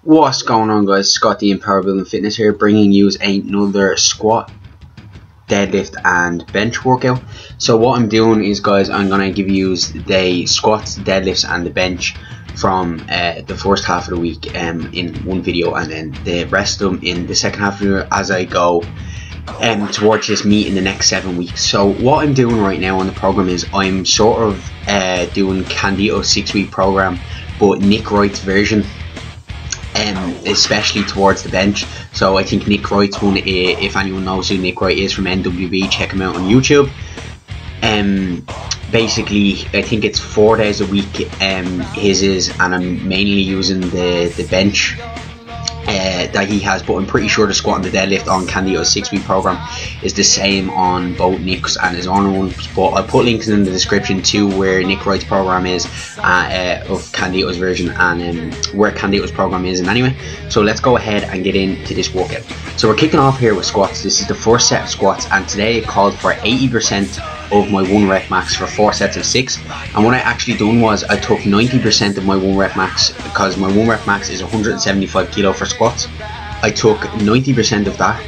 What's going on, guys? Scott the Empower Building Fitness here, bringing you another squat, deadlift and bench workout. So what I'm doing is, guys, I'm going to give you the squats, deadlifts and the bench from the first half of the week in one video, and then the rest of them in the second half of the year as I go towards this meet in the next 7 weeks. So what I'm doing right now on the program is I'm sort of doing candito 6-week program, but Nick Wright's version, especially towards the bench. So I think Nick Wright's one, if anyone knows who Nick Wright is from NWB, check him out on YouTube. Basically I think it's 4 days a week his is, and I'm mainly using the bench that he has, but I'm pretty sure the squat and the deadlift on Candito's 6-week program is the same on both Nick's and his own one. But I'll put links in the description to where Nick Wright's program is of Candito's version, and where Candito's program is. And anyway, so let's go ahead and get into this workout. So we're kicking off here with squats. This is the first set of squats, and today it called for 80% of my 1 rep max for 4 sets of 6. And what I actually done was I took 90% of my 1 rep max, because my 1 rep max is 175 kilo for squats. I took 90% of that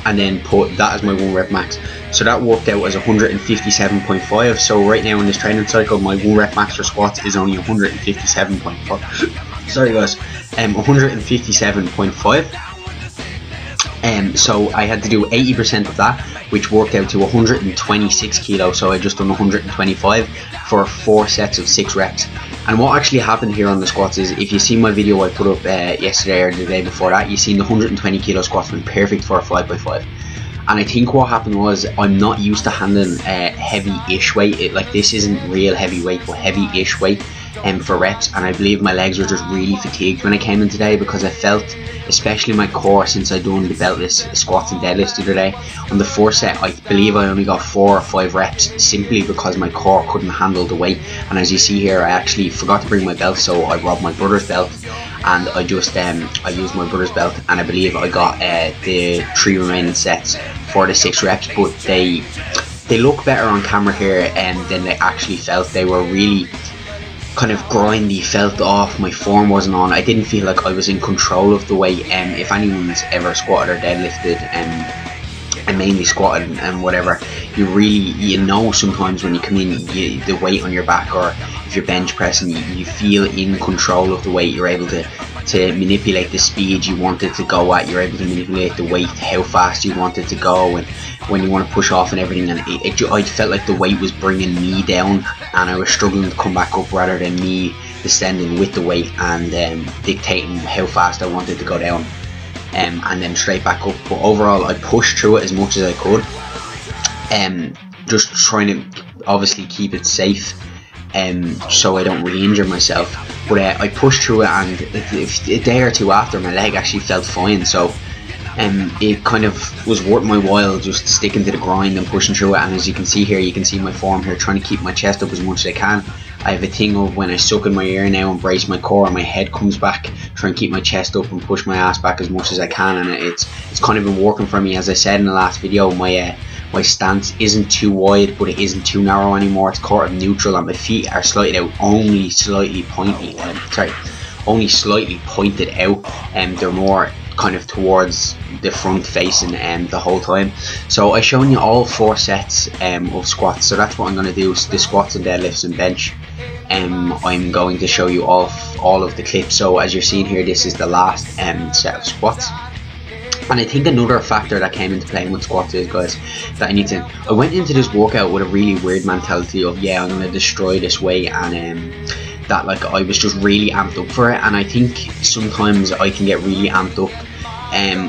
and then put that as my 1 rep max. So that worked out as 157.5. So right now in this training cycle, my 1 rep max for squats is only 157.5. Sorry guys, 157.5. So I had to do 80% of that, which worked out to 126 kilos. So I just done 125 for 4 sets of 6 reps. And what actually happened here on the squats is, if you see my video I put up yesterday or the day before that, you seen the 120 kilo squats went perfect for a 5x5. And I think what happened was I'm not used to handling heavy-ish weight. Like, this isn't real heavy weight, but heavy-ish weight for reps. And I believe my legs were just really fatigued when I came in today, because I felt, especially my core, since I done the beltless squats and deadlifts the other day, on the first set I believe I only got 4 or 5 reps, simply because my core couldn't handle the weight. And as you see here, I actually forgot to bring my belt, so I robbed my brother's belt, and I just I used my brother's belt, and I believe I got the 3 remaining sets for the 6 reps. But they look better on camera here than they actually felt. They were really kind of grindy, felt off, my form wasn't on. I didn't feel like I was in control of the weight. If anyone's ever squatted or deadlifted and mainly squatted and whatever, you know sometimes when you come in, the weight on your back, or if you're bench pressing, you feel in control of the weight. You're able to manipulate the speed you want it to go at. You're able to manipulate the weight, how fast you want it to go, and when you want to push off and everything. And I felt like the weight was bringing me down, and I was struggling to come back up, rather than me descending with the weight and dictating how fast I wanted to go down and then straight back up. But overall I pushed through it as much as I could, just trying to obviously keep it safe, so I don't really injure myself. But I pushed through it, and a day or two after, my leg actually felt fine. So it kind of was worth my while just sticking to the grind and pushing through it. And as you can see here, you can see my form here, trying to keep my chest up as much as I can. I have a thing of when I suck in my ear now and brace my core, my head comes back, try and keep my chest up and push my ass back as much as I can. And it's kind of been working for me. As I said in the last video, my stance isn't too wide, but it isn't too narrow anymore. It's kind of neutral, and my feet are slightly out, only slightly pointed out, and they're more kind of towards the front facing the whole time. So I've shown you all 4 sets of squats, so that's what I'm going to do, the squats and deadlifts and bench. I'm going to show you all of the clips. So as you're seeing here, this is the last set of squats. And I think another factor that came into play with squats is, guys, that I went into this workout with a really weird mentality of, yeah, I'm going to destroy this weight, and that, like, I was just really amped up for it. And I think sometimes I can get really amped up,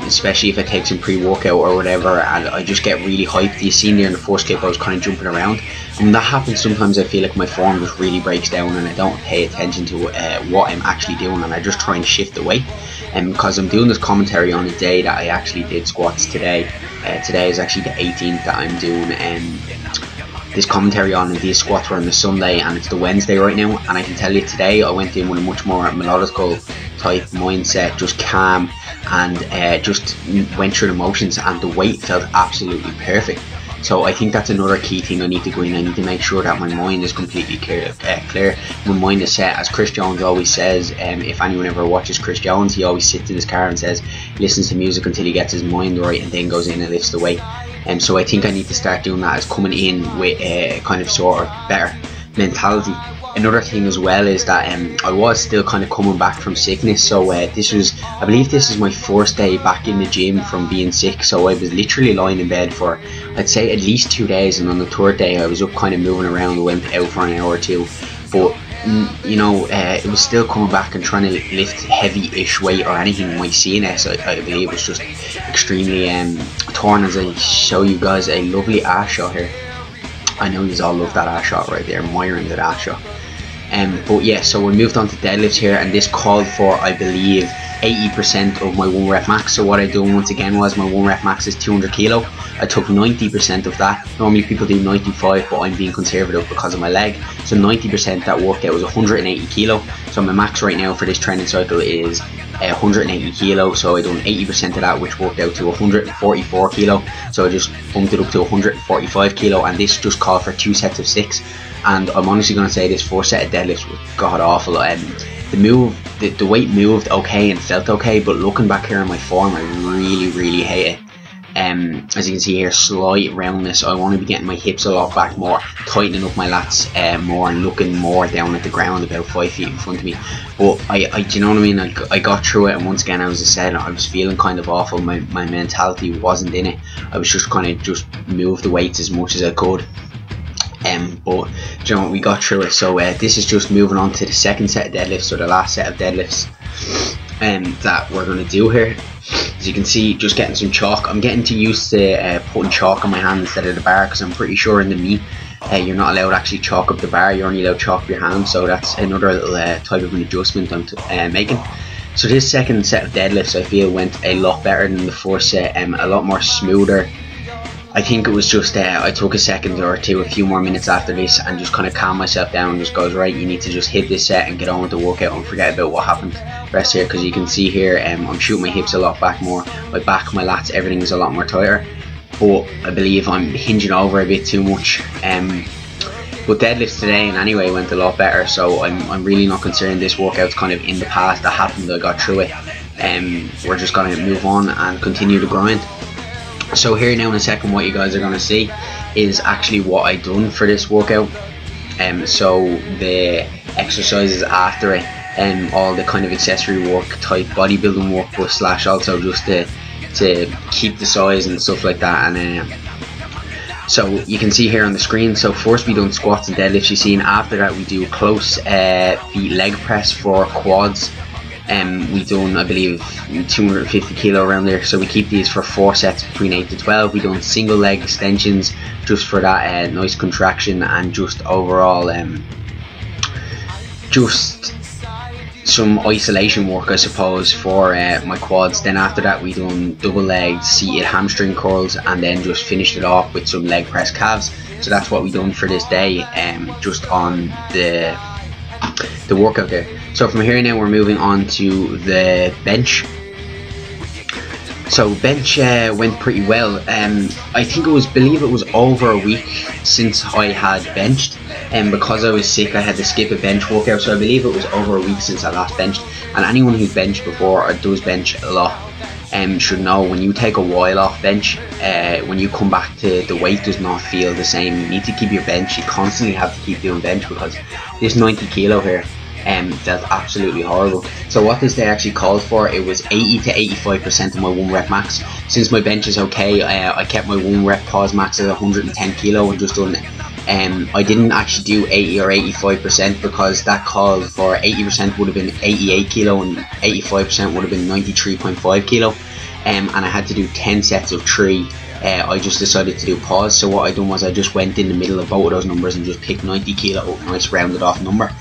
especially if I take some pre-workout or whatever, and I just get really hyped. You seen there in the first clip I was kind of jumping around, and when that happens, sometimes I feel like my form just really breaks down, and I don't pay attention to what I'm actually doing, and I just try and shift the weight. Because I'm doing this commentary on the day that I actually did squats today. Today is actually the 18th that I'm doing this commentary on, and these squats were on the Sunday, and it's the Wednesday right now. And I can tell you, today I went in with a much more melodical type mindset, just calm, and just went through the motions, and the weight felt absolutely perfect. So I think that's another key thing I need to go in. I need to make sure that my mind is completely clear. My mind is set. As Chris Jones always says, if anyone ever watches Chris Jones, he always sits in his car and says, listens to music until he gets his mind right, and then goes in and lifts the weight. So I think I need to start doing that, as coming in with a kind of sort of better mentality. Another thing as well is that I was still kind of coming back from sickness, so I believe this is my first day back in the gym from being sick. So I was literally lying in bed for, I'd say, at least 2 days, and on the third day I was up kind of moving around. I went out for an hour or two, but you know, it was still coming back and trying to lift heavy-ish weight or anything. My CNS, I believe, was just extremely torn. As I show you guys a lovely ass shot here. I know you all love that ass shot right there, admiring that ass shot. But yeah, so we moved on to deadlifts here, and this called for, I believe, 80% of my 1 rep max. So what I done once again was, my 1 rep max is 200 kilo. I took 90% of that. Normally people do 95, but I'm being conservative because of my leg. So 90%, that workout was 180 kilo. So my max right now for this training cycle is 180 kilo. So I done 80% of that, which worked out to 144 kilo. So I just bumped it up to 145 kilo, and this just called for 2 sets of 6. And I'm honestly going to say this first set of deadlifts was god awful. The weight moved okay and felt okay, but looking back here on my form, I really hate it. As you can see here, slight roundness. I want to be getting my hips a lot back more, tightening up my lats more, and looking more down at the ground, about 5 feet in front of me. But do you know what I mean? I got through it, and once again, as I said, I was feeling kind of awful. My mentality wasn't in it. I was just kind of just move the weights as much as I could. But you know, we got through it. So this is just moving on to the second set of deadlifts, or the last set of deadlifts that we're going to do here. As you can see, just getting some chalk. I'm getting too used to putting chalk on my hand instead of the bar, because I'm pretty sure in the meet you're not allowed to actually chalk up the bar, you're only allowed to chalk up your hand. So that's another little type of an adjustment I'm making. So this second set of deadlifts, I feel, went a lot better than the first set, a lot more smoother. I think it was just I took a second or two, a few more minutes after this, and just kind of calm myself down and just goes, right, you need to just hit this set and get on with the workout and forget about what happened the rest here. Because you can see here, I'm shooting my hips a lot back more, my back, my lats, everything is a lot more tighter. But I believe I'm hinging over a bit too much. But deadlifts today and anyway went a lot better, so I'm really not concerned. This workout's kind of in the past, that happened, I got through it. We're just going to move on and continue to grind. So here now in a second, what you guys are going to see is actually what I done for this workout. So the exercises after it, all the kind of accessory work type bodybuilding work, but slash also just to keep the size and stuff like that. And so you can see here on the screen, so first we done squats and deadlifts, you see, and after that we do close feet leg press for quads. We done, I believe, 250 kilo around there. So we keep these for 4 sets between 8 to 12. We done single leg extensions just for that nice contraction, and just overall just some isolation work, I suppose, for my quads. Then after that we done double leg seated hamstring curls, and then just finished it off with some leg press calves. So that's what we done for this day, just on the workout there. So from here now we're moving on to the bench. So bench went pretty well. I think believe it was over a week since I had benched, and because I was sick I had to skip a bench workout, so I believe it was over a week since I last benched. And anyone who's benched before or does bench a lot should know, when you take a while off bench, when you come back to, the weight does not feel the same. You need to keep your bench, you constantly have to keep doing bench, because this 90 kilo here felt absolutely horrible. So what this day actually called for, it was 80 to 85% of my 1 rep max. Since my bench is okay, I kept my 1 rep pause max at 110 kilo and just done it. I didn't actually do 80 or 85%, because that called for 80% would have been 88 kilo and 85% would have been 93.5 kilo. And I had to do 10 sets of 3. I just decided to do pause. So what I done was I just went in the middle of both of those numbers and just picked 90 kilo, a nice rounded off number.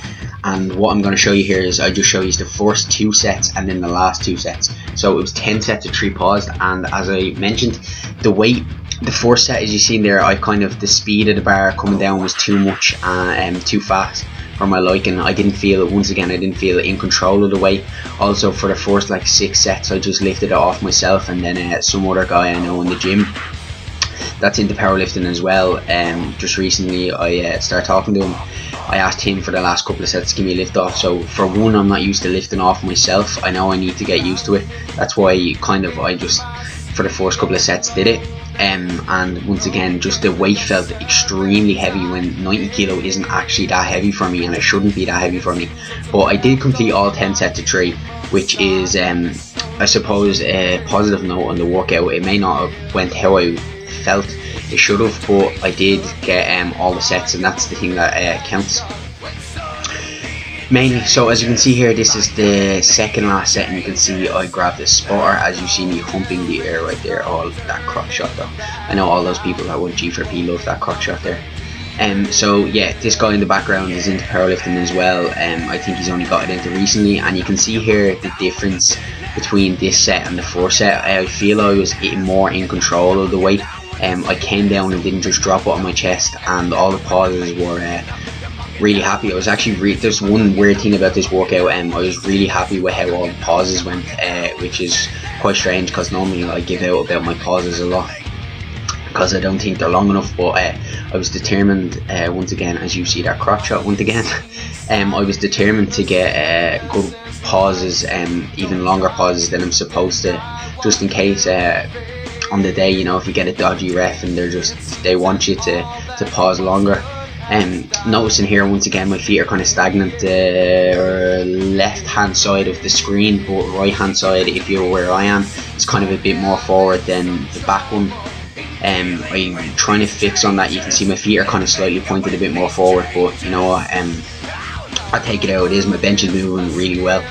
And what I'm going to show you here is I just show you the first 2 sets and then the last 2 sets. So it was 10 sets of 3 paused, and as I mentioned, the weight, the first set, as you seen there, the speed of the bar coming down was too much and too fast for my liking. I didn't feel, once again, I didn't feel in control of the weight. Also for the first like 6 sets I just lifted it off myself and then some other guy I know in the gym. that's into powerlifting as well. Just recently I started talking to him. I asked him for the last couple of sets to give me a lift off. So for one, I'm not used to lifting off myself. I know I need to get used to it. That's why I just for the first couple of sets did it. And once again, just the weight felt extremely heavy when 90 kilo isn't actually that heavy for me, and it shouldn't be that heavy for me. But I did complete all 10 sets of 3, which is I suppose a positive note on the workout. It may not have went how I felt it should have, but I did get all the sets, and that's the thing that counts mainly. So as you can see here, this is the second last set, and you can see I grabbed a spotter as you see me humping the air right there. Oh, that crotch shot though. I know all those people that went G4P love that crotch shot there. So yeah, this guy in the background is into powerlifting as well. I think he's only got it into recently, and you can see here the difference between this set and the first set. I feel I was more in control of the weight. I came down and didn't just drop it on my chest, and all the pauses were really happy. I was actually there's one weird thing about this workout. I was really happy with how all the pauses went, which is quite strange because normally I give out about my pauses a lot because I don't think they're long enough. But I was determined, once again, as you see that crotch shot once again, I was determined to get good pauses, even longer pauses than I'm supposed to, just in case on the day, you know, if you get a dodgy ref and they want you to pause longer. Noticing here once again my feet are kind of stagnant, left hand side of the screen, but right hand side, if you're where I am, is kind of a bit more forward than the back one. I'm trying to fix on that. You can see my feet are kind of slightly pointed a bit more forward, but you know what, I'll take it how it is. My bench is moving really well.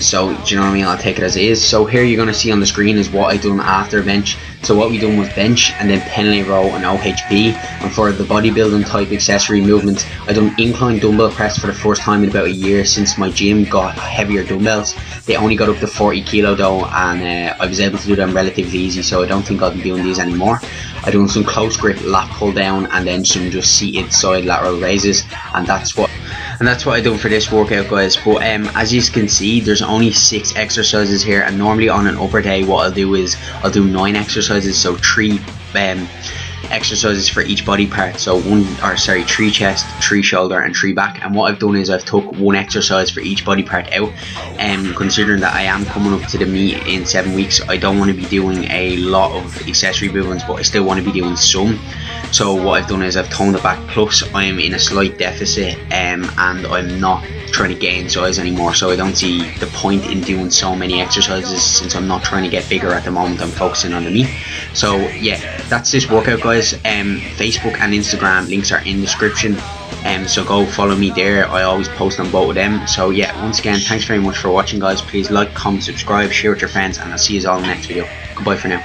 So do you know what I mean, I'll take it as it is. So here you're going to see on the screen is what I done after bench. So what we done was bench and then penalty row and OHP, and for the bodybuilding type accessory movements I done incline dumbbell press for the first time in about a year since my gym got heavier dumbbells. They only got up to 40 kilo though, and I was able to do them relatively easy, so I don't think I'll be doing these anymore. I done some close grip lat pull down and then some just seated side lateral raises, and that's what I done for this workout, guys. But as you can see, there's only 6 exercises here, and normally on an upper day what I'll do is I'll do 9 exercises, so 3 exercises for each body part. So 3 chest, 3 shoulder and 3 back. And what I've done is I've took 1 exercise for each body part out, and considering that I am coming up to the meet in 7 weeks, I don't want to be doing a lot of accessory movements, but I still want to be doing some. So what I've done is I've toned it back, plus I'm in a slight deficit, and I'm not trying to gain size anymore, so I don't see the point in doing so many exercises since I'm not trying to get bigger at the moment. I'm focusing on the meet. So yeah, that's this workout, guys. Facebook and Instagram links are in the description, so go follow me there. I always post on both of them. So yeah, once again, thanks very much for watching, guys. Please like, comment, subscribe, share with your friends, and I'll see you all in the next video. Goodbye for now.